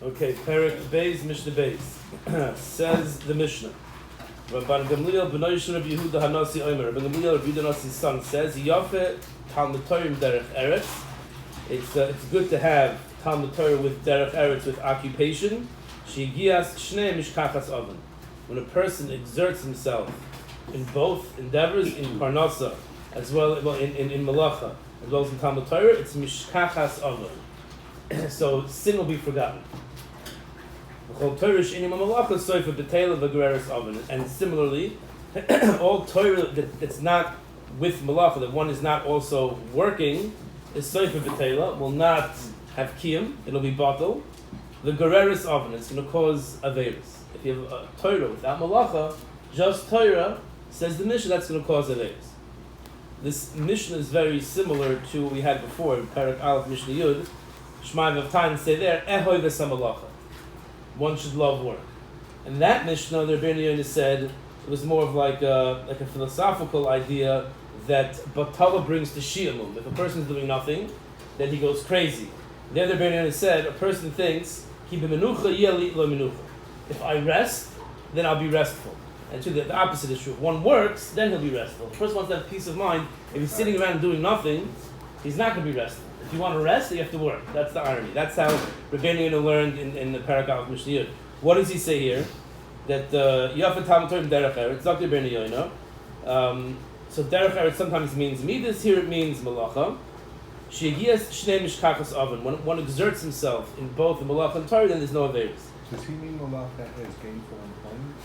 Okay, Perkei, Mishnah Beis. Says the Mishnah. Rabbi Gamliel b'noy Rabbi Yehuda Hanasi Omer. Rabbi Gamliel, Rabbi Yehuda Hanasi's son, says, Yafe Talmud Torah derech eretz. It's good to have Talmud Torah with derech eretz, with occupation. Shegias shnei mishkachas oven. When a person exerts himself in both endeavors, in parnasa, as well in malacha, as well as in Talmud Torah, it's mishkachas oven. So sin will be forgotten. And similarly, all Torah that's not with malacha, that one is not also working, is soifa b'teila, will not have kiyum, it'll be batal. The gereris oven, it's going to cause averis. If you have a Torah without malacha, just Torah, says the Mishnah, that's going to cause averis. This Mishnah is very similar to what we had before in Parak Aleph Mishnah Yud. Shemaim of time say there, Ehoy v'samalacha. One should love work. And that Mishnah, the Rabbeinu Yonah said, it was more of like a philosophical idea that Batala brings to Shiur. If a person is doing nothing, then he goes crazy. The other Rabbeinu Yonah said, a person thinks, Ki b'menucha yeli lo menucha. If I rest, then I'll be restful. And the opposite is true. If one works, then he'll be restful. If a person wants to have peace of mind, if he's sitting around doing nothing, he's not going to be restful. If you want to rest, you have to work. That's the irony. That's how Rabbeinu Yonah learned in the Perkei of Mishnah Yud. What does he say here? That Yafet Talmud Torah derech eretz. Dr. Rabbeinu Yonah. So derech eretz sometimes means midas. Here it means malacha. Shegias shnei mishkachas oven. When one exerts himself in both the malacha and Torah, then there's no averis. Does he mean malacha as gainful employment,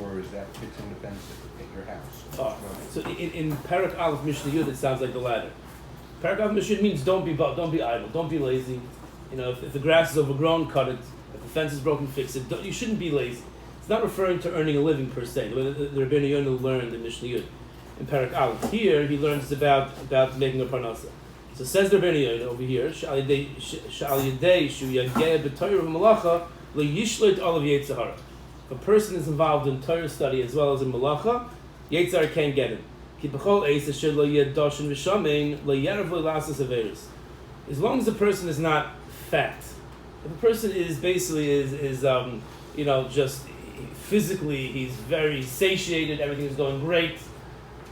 or is that fixing the fence at your house? So in Perkei Aleph Mishnah Yud, it sounds like the latter. Perkei Aleph Mishnah means don't be idle, don't be lazy. You know, if the grass is overgrown, cut it. If the fence is broken, fix it. You shouldn't be lazy. It's not referring to earning a living per se. The way the Rabbeinu Yonah learned in Mishnah Yud. In Perkei Aleph, here he learns about making a parnasa. So says the Rabbeinu Yonah over here, Sh'al yedei shu yageh b'Torah v'malacha lo yishlit olav yetzahara. If a person is involved in Torah study as well as in malacha, yetzahara can't get him. As long as the person is not fat, if a person is basically just physically he's very satiated, everything is going great,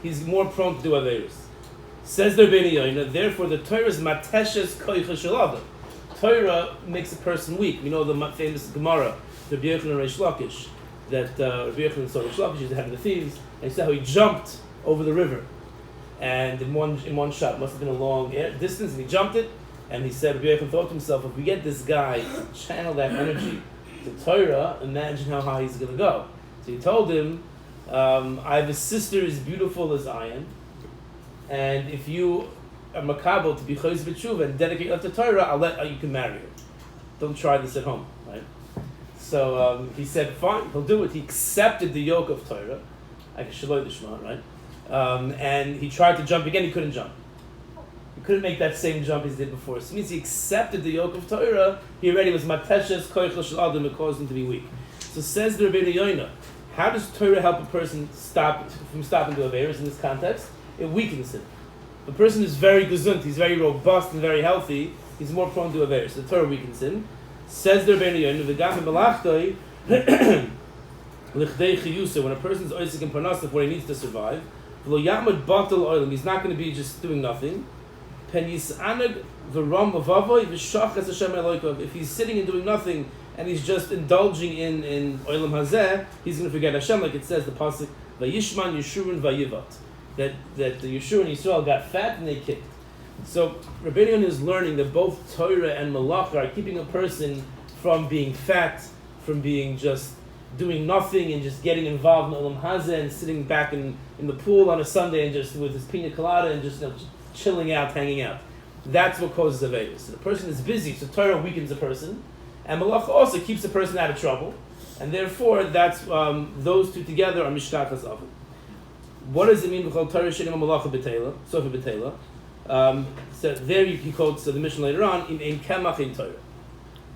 he's more prone to do averos. Says the Rabbeinu Yonah, therefore the Torah is mateshes koicha shel adam. Torah makes a person weak. We know the famous Gemara, the Rabbi Yochanan and Reish Lakish, that Rabbi Yochanan saw Reish Lakish, he's the head of the thieves, and he said how he jumped over the river, and in one shot, must have been a long distance, and he jumped it, and he said, Rabbi Yochanan thought to himself, if we get this guy to channel that energy to Torah, imagine how high he's going to go. So he told him, I have a sister as beautiful as I am, and if you are makabel to be chayz b'tshuva and dedicate yourself to Torah, you can marry her. Don't try this at home, right? So he said, fine, he'll do it. He accepted the yoke of Torah, like Shaloi Lishma, right? And he tried to jump again, he couldn't jump. He couldn't make that same jump as he did before. So it means he accepted the yoke of Torah, he already was mateshes koichel shel adam, it caused him to be weak. So says the Rabbeinu Yonah, how does Torah help a person from stopping to averos in this context? It weakens him. The person is very gesund, he's very robust and very healthy, he's more prone to averos. So the Torah weakens him. Says the Rabbeinu Yonah, v'gam malachtoi, when a person is oisik in parnasa where he needs to survive, he's not going to be just doing nothing. If he's sitting and doing nothing and he's just indulging in oilam hazeh, he's going to forget Hashem, like it says the pasuk vayishman Yeshurun vayivat, that the Yeshua and Yisrael got fat and they kicked. So Rabbeinu Yonah is learning that both Torah and malacha are keeping a person from being fat, from being just doing nothing and just getting involved in Olam Hazeh and sitting back in the pool on a Sunday and just with his pina colada and just chilling out, hanging out. That's what causes averos. So the person is busy, so Torah weakens a person, and malacha also keeps a person out of trouble, and therefore that's those two together are mishtachas oven. What does it mean? B'chol Torah she'eino malacha b'teila, sofa b'teila. So there he quotes the Mishnah later on in kemach in Torah.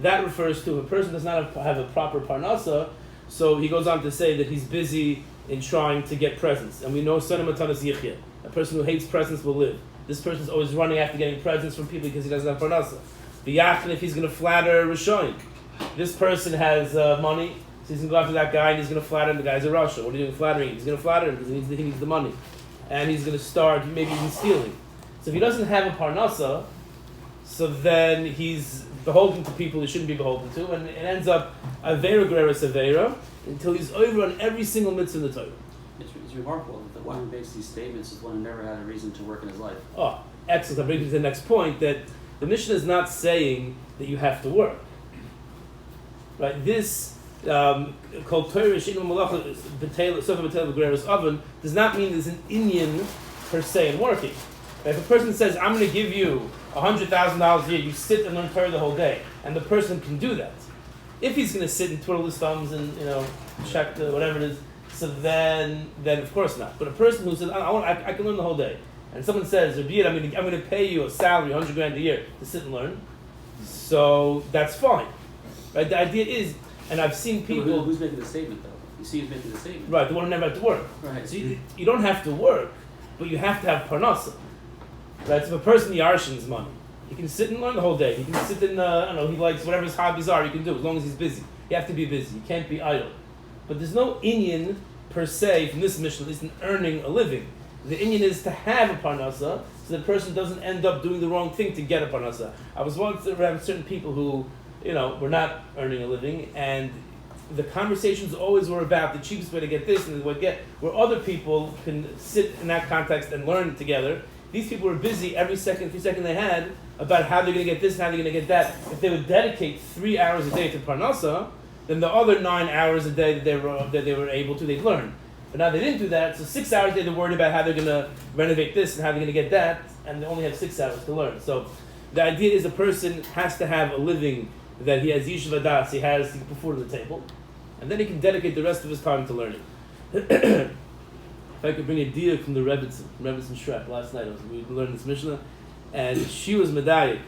That refers to if a person does not have a proper parnasa. So he goes on to say that he's busy in trying to get presents. And we know Sonam Matanas Yichya. A person who hates presents will live. This person is always running after getting presents from people because he doesn't have parnasa. V'yachin, if he's going to flatter Rishonim. This person has money, so he's going to go after that guy and he's going to flatter him. The guy's a Russia. What are you doing flattering him? He's going to flatter him because he needs the money. And he's going to start maybe even stealing. So if he doesn't have a parnasa, so then he's beholden to people he shouldn't be beholden to, and it ends up avera greris avera until he's over on every single mitzvah in the Torah. It's remarkable that the one who makes these statements is one who never had a reason to work in his life. Oh, excellent. I bring you to the next point, that the Mishnah is not saying that you have to work. Right? This called Torah Sheinu Malacha Sofa B'Tel B'Greris Oven does not mean there's an inyan per se in working. If a person says, I'm going to give you $100,000 a year, you sit and learn Torah the whole day, and the person can do that. If he's going to sit and twiddle his thumbs and check whatever it is, so then of course not. But a person who says, I can learn the whole day, and someone says, Rabbi, I'm going to pay you a salary, $100,000 a year, to sit and learn, so that's fine. Right? The idea is, and I've seen people... Who's making the statement, though? You see who's making the statement. Right, the one who never had to work. Right. So you don't have to work, but you have to have parnasa. Right? So if a person yarshins money, he can sit and learn the whole day. He can sit in, he likes whatever his hobbies are, he can do, as long as he's busy. You have to be busy. You can't be idle. But there's no inyan, per se, from this mission, at least in earning a living. The inyan is to have a parnasa, so the person doesn't end up doing the wrong thing to get a parnasa. I was once around certain people who, were not earning a living, and the conversations always were about the cheapest way to get this and the way to get, where other people can sit in that context and learn together. These people were busy every second they had about how they're going to get this and how they're going to get that. If they would dedicate 3 hours a day to parnasa, then the other 9 hours a day that they were able to, they'd learn. But now they didn't do that, so 6 hours a day they're worried about how they're going to renovate this and how they're going to get that, and they only have 6 hours to learn. So the idea is a person has to have a living that he has yeshiva das, he has to put food on the table, and then he can dedicate the rest of his time to learning. If I could bring a deal from the Rebbe Schreck last night, we learned this Mishnah, and she was medayik.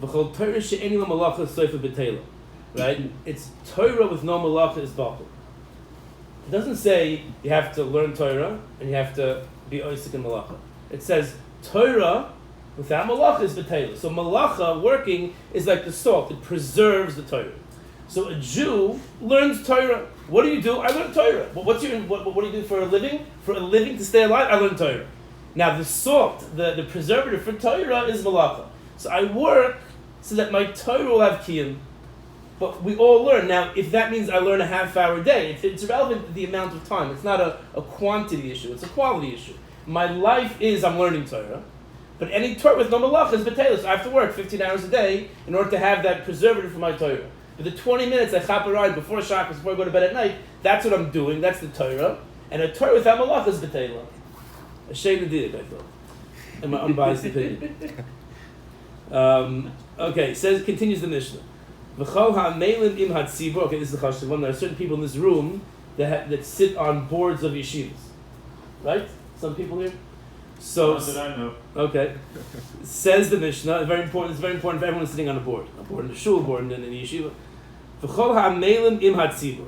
V'chol Torah she'eni lo malacha soifa b'teila. Right? It's Torah with no malacha is batel. It doesn't say you have to learn Torah and you have to be oisik in malacha. It says Torah without malacha is b'teila. So malacha, working, is like the salt. It preserves the Torah. So a Jew learns Torah. What do you do? I learn Torah. What do you do for a living? For a living to stay alive, I learn Torah. Now the salt, the preservative for Torah is malacha. So I work so that my Torah will have kiyum. But we all learn. Now, if that means I learn a half hour a day, it's irrelevant to the amount of time. It's not a quantity issue. It's a quality issue. My life is I'm learning Torah. But any Torah with no malacha is b'teila. So I have to work 15 hours a day in order to have that preservative for my Torah. But the 20 minutes I chap a ride before Shabbos, before I go to bed at night, that's what I'm doing. That's the Torah. And a Torah without malacha is b'teila. A shame to do it, I thought. In my unbiased opinion. Okay, continues the Mishnah. Okay, this is the chashuv one. There are certain people in this room that sit on boards of yeshivas, right? Some people here. So Not that I know. Okay, says the Mishnah. Very important. It's very important for everyone sitting on a board in the shul, board in the yeshiva.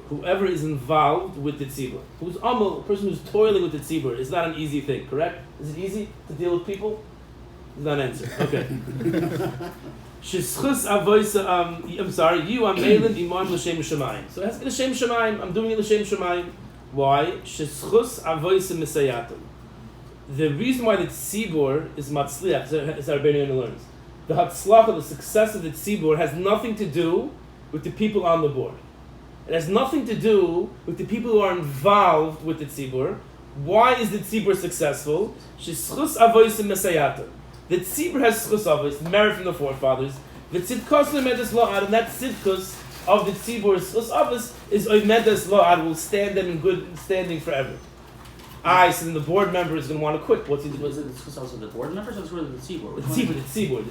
Whoever is involved with the tzibur, who's a person who's toiling with the tzibur, is not an easy thing. Correct? Is it easy to deal with people? Is not an answer. Okay. I'm sorry, you are Melin Iman L'Shem Shemayim. So it has to be L'Shem Shemayim. I'm doing it L'Shem Shemayim. Why? Sheschus Avoisa Mesayatum. The reason why the tzibur is matzliach, as Rabbeinu learns, the hatzlacha, the success of the tzibur, has nothing to do with the people on the board. It has nothing to do with the people who are involved with the tzibur. Why is the tzibur successful? Sheschus Avoisa Mesayatum. The tzibur has tzchus avos, merit from the forefathers. The tzidkos oimedes lo'ad, and that tzidkos of the tzibur's tzchus avos is oimedes lo'ad, will stand them in good standing forever. So then the board member is going to want to quit. What's he doing? Was it the tzchus avos of the board members or the tzibur? The tzibur.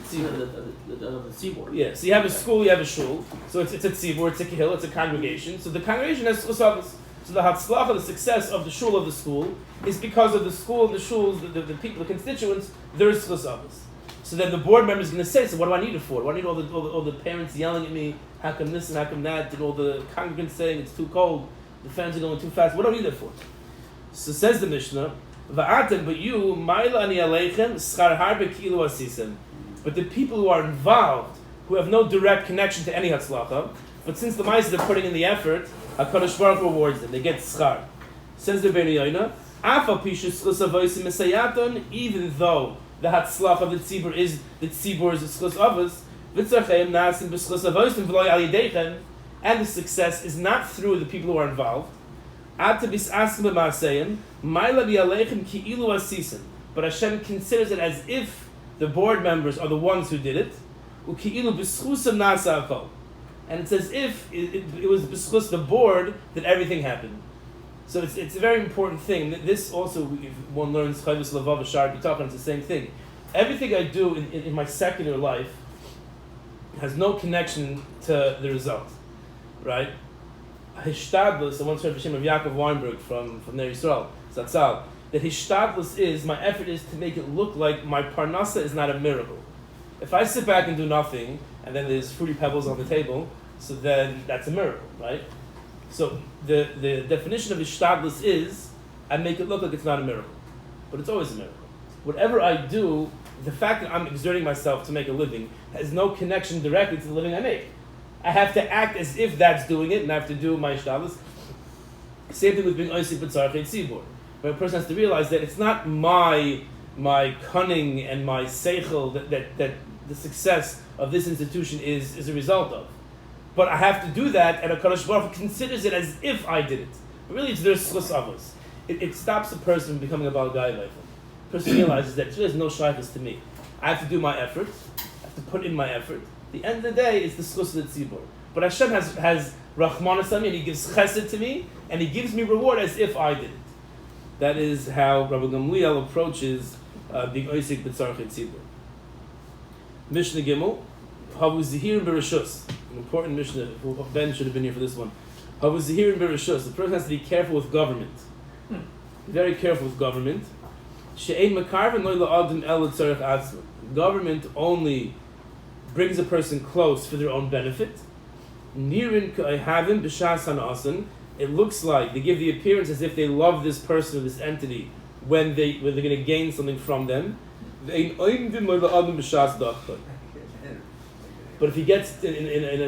The tzibur. Yeah, so you have a school, you have a shul. So it's a tzibur, it's a kahil, it's a congregation. So the congregation has tzchus avos. So the hatzlacha, the success of the shul of the school, is because of the school and the shuls, the people, the constituents, there's tzchus avos. So then the board member is going to say, so what do I need it for? What do I need all the parents yelling at me, how come this and how come that, and all the congregants saying it's too cold, the fans are going too fast, what do I need it for? So says the Mishnah, Va'atem, but you, Ma'ila ani aleichem, schar harbe kilu asisem. But the people who are involved, who have no direct connection to any hatzlacha, but since the Ma'aseh they're putting in the effort, HaKadosh Baruch Hu rewards them. They get schar. Says the Rabbeinu Yonah, even though the hatzlach of the tzibur is a schus avos, and the success is not through the people who are involved. But Hashem considers it as if the board members are the ones who did it. And it's as if it was b'schus the board that everything happened. So it's a very important thing. This also, if one learns Chayvus Lavav Shar B'tachon, it's the same thing. Everything I do in my secular life has no connection to the result, right? Hishtadlus, I once heard the name of Yaakov Weinberg from Ner Yisrael, Zatzal, that Hishtadlus is, my effort is to make it look like my parnasa is not a miracle. If I sit back and do nothing, and then there's fruity pebbles on the table, so then that's a miracle, right? So the definition of Hishtadlus is, I make it look like it's not a miracle. But it's always a miracle. Whatever I do, the fact that I'm exerting myself to make a living has no connection directly to the living I make. I have to act as if that's doing it, and I have to do my Hishtadlus. Same thing with being Oisik B'tzarchei Tzibur. But a person has to realize that it's not my cunning and my seichel that the success of this institution is a result of. But I have to do that, and HaKadosh Baruch Hu considers it as if I did it. But really, it's their schus avos. It stops the person from becoming a Baal Gai life. The person realizes that there's no shaykhus to me. I have to do my effort. I have to put in my effort. At the end of the day, it's the schus of the tzibur. But Hashem has rachmanas on me, and He gives chesed to me, and He gives me reward as if I did it. That is how Rabbi Gamliel approaches being oisik b'tzarchei tzibur. Mishnah Gimel, Havu Zihir Bereshus. An important Mishnah. Ben should have been here for this one. Havu Zihir Bereshus. The person has to be careful with government. Very careful with government. She'ein makarven lo la'adam el tzarech atzma. Government only brings a person close for their own benefit. Nirin ka'ayhavim b'shas hana'asan. It looks like they give the appearance as if they love this person or this entity when they're going to gain something from them. But if he gets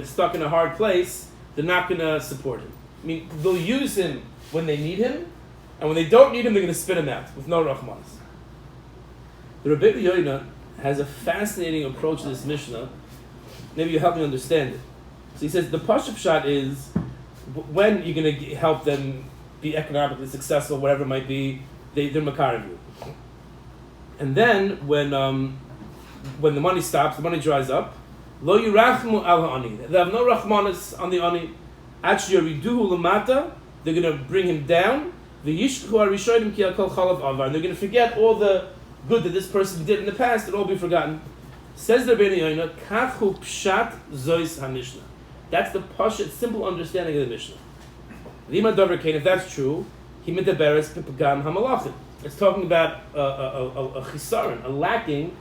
stuck in a hard place, they're not going to support him. I mean, they'll use him when they need him, and when they don't need him, they're going to spit him out with no rachmanis. The Rabbeinu Yonah has a fascinating approach to this Mishnah. Maybe you help me understand it. So he says the Pashup shot is when you're going to help them be economically successful, whatever it might be, they're makar of you. And then when the money stops, the money dries up, lo yirachmu al ha'ani. They have no rachmanis on the ani. Actually, yoriduhu lamata. They're going to bring him down. V'yishchu harishonim ki akol chalav avar. And they're going to forget all the good that this person did in the past. It'll all be forgotten. Says the Rabbeinu Yonah, kachu pshat zois ha-mishnah. That's the pashat, simple understanding of the Mishnah. Lima davar kain. If that's true, he medaberes pipagam hamalachim. It's talking about a chisaron, a lacking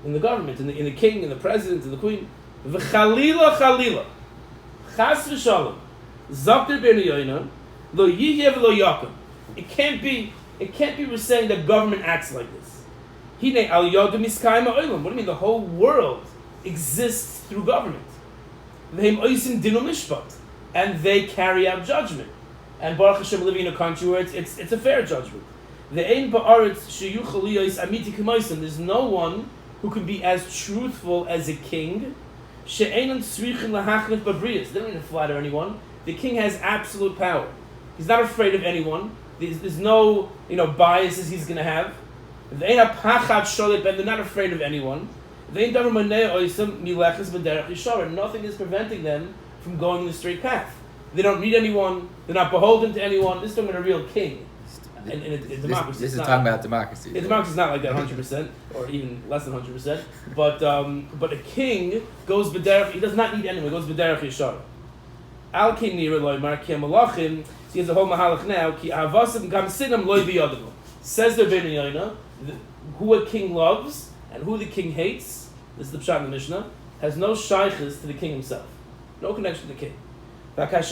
in the government, in the king, in the president, in the queen. V'chalila chalila, chas v'shalom, zakter Rabbeinu Yonah, lo yiyeh v'lo yakum. It can't be we're saying that government acts like this. Hine al yodem iskayim ha'olam. What do you mean? The whole world exists through government. V'hem oisim dinu mishpat, and they carry out judgment. And Baruch Hashem, living in a country where it's a fair judgment. There's no one who can be as truthful as a king. They don't need to flatter anyone. The king has absolute power. He's not afraid of anyone. There's no biases he's going to have. And they're not afraid of anyone. Nothing is preventing them from going the straight path. They don't need anyone. They're not beholden to anyone. This is talking about a real king. And democracy. This is talking about democracy. Democracy is not like that 100%, or even less than 100%. But a king goes b'derech. He does not need anyone. He goes b'derech yishar. Al king nira loymar ki malachim. He has a whole mahalach now. Ki avasim gam sinam loy biyadav. Says the Rabbeinu Yonah, who a king loves and who the king hates. This is the pshat in the Mishnah. Has no shaykhs to the king himself. No connection to the king. When a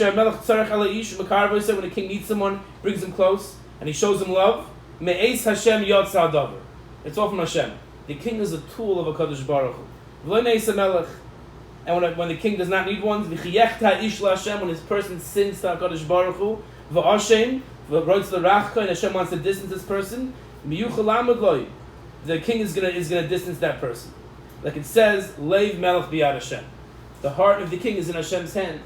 king needs someone, brings him close, and he shows him love, it's all from Hashem. The king is a tool of a HaKadosh Baruch Hu. And when the king does not need one, when his person sins to HaKadosh Baruch Hu, v'ashem, v'roitz l'rachka, and Hashem wants to distance this person, the king is gonna distance that person. Like it says, Leiv Melech biyad Hashem. The heart of the king is in Hashem's hand.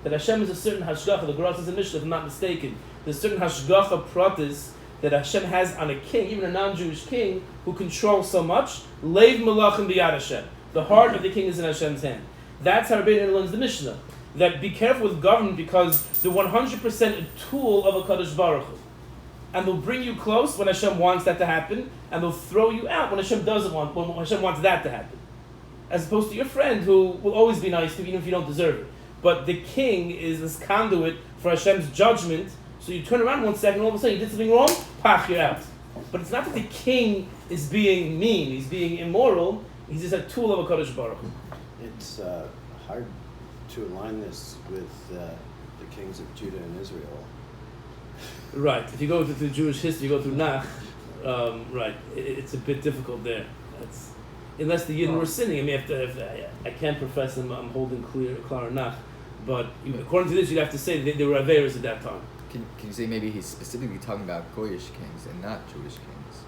That Hashem is a certain hashgacha. The Gemara says in Mishnah, if I'm not mistaken, there's certain hashgacha pratis that Hashem has on a king, even a non-Jewish king, who controls so much. Leiv Melachim biyad Hashem. The heart of the king is in Hashem's hand. That's how Rabbeinu learns the Mishnah. That be careful with government because they're 100% a tool of a Kadosh Baruch Hu. And they'll bring you close when Hashem wants that to happen, and they'll throw you out when Hashem doesn't want, when Hashem wants that to happen. As opposed to your friend who will always be nice to you, even if you don't deserve it. But the king is this conduit for Hashem's judgment, so you turn around 1 second, all of a sudden you did something wrong, pach, you're out. But it's not that the king is being mean, he's being immoral, he's just a tool of a Kadosh Baruch Hu. It's hard to align this with the kings of Judah and Israel. Right. If you go through Jewish history, you go through Nach, right, it's a bit difficult there. Unless the Yidden were sinning. I mean, I can't profess I'm holding clear Nach, but according to this, you'd have to say they were Averas at that time. Can you say maybe he's specifically talking about Goyish kings and not Jewish kings?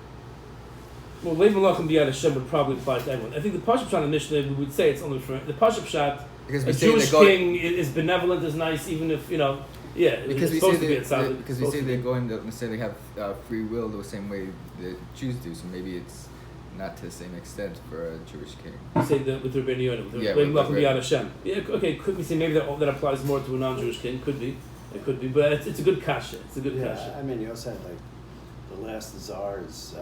Well, Leiv Malachim B'yad Hashem would probably apply to everyone. I think the Pashup Shot in the Mishnah, we would say it's only for the Pashup Shot. Because a Jewish king is benevolent, is nice, even if Because we supposed say to be because we say they're going to say they have free will the same way the Jews do. So maybe it's not to the same extent for a Jewish king. You say that with Rabbeinu Yonah, with Leiv Malachim B'yad Hashem. Yeah, okay. Could we say maybe that applies more to a non-Jewish king? Could be. It could be, but it's a good kasha. It's a good kasha. I mean, you also had like the last czars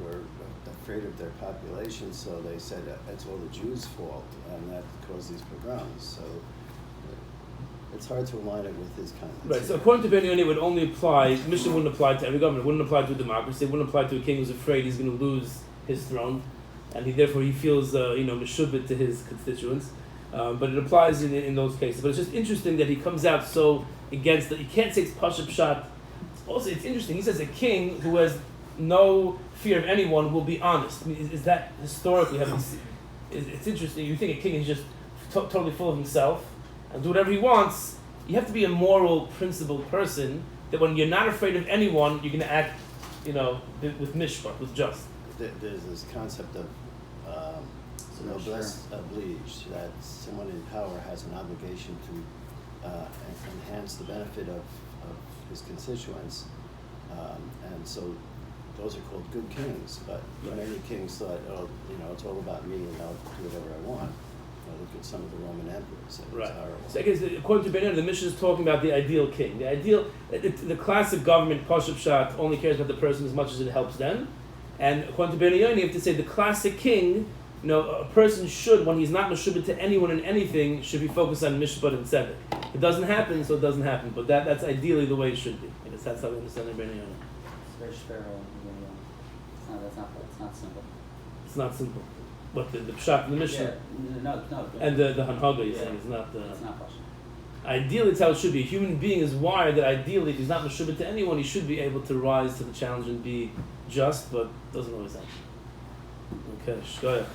were afraid of their population, so they said it's all the Jews' fault, and that caused these pogroms. So it's hard to align it with his context. Right. So according to Rabbeinu Yonah, it would only apply. Mishnah wouldn't apply to every government. It wouldn't apply to a democracy. It wouldn't apply to a king who's afraid he's going to lose his throne, and therefore he feels meshubit to his constituents. But it applies in those cases. But it's just interesting that he comes out so against that. You can't say it's Pashup Shot. It's interesting. He says a king who has no fear of anyone will be honest. I mean, is that historically? It's interesting. You think a king is just totally full of himself and do whatever he wants. You have to be a moral, principled person. That when you're not afraid of anyone, you're going to act, with mishpat, with just. There's this concept of noblesse oblige, that someone in power has an obligation to enhance the benefit of his constituents, and so those are called good kings. But many kings thought, it's all about me and I'll do whatever I want. Look at some of the Roman emperors. Right. So I guess according to Rabbeinu, the Mishnah is talking about the ideal king. The classic government Pashup Shot only cares about the person as much as it helps them. And according to Rabbeinu, you have to say the classic king. A person should, when he's not meshubit to anyone and anything, should be focused on mishpat and tzedek. It doesn't happen, so it doesn't happen. But that's ideally the way it should be. I guess that's how we understand Rabbeinu. It's very sparrow. It's not simple. It's not simple. But the pshat in the Mishnah. Yeah, no. And the hanhaga you're saying is not. It's not Pashup. Ideally, it's how it should be. A human being is wired that ideally, if he's not meshubit to anyone, he should be able to rise to the challenge and be just, but it doesn't always happen. Okay, shkoyach.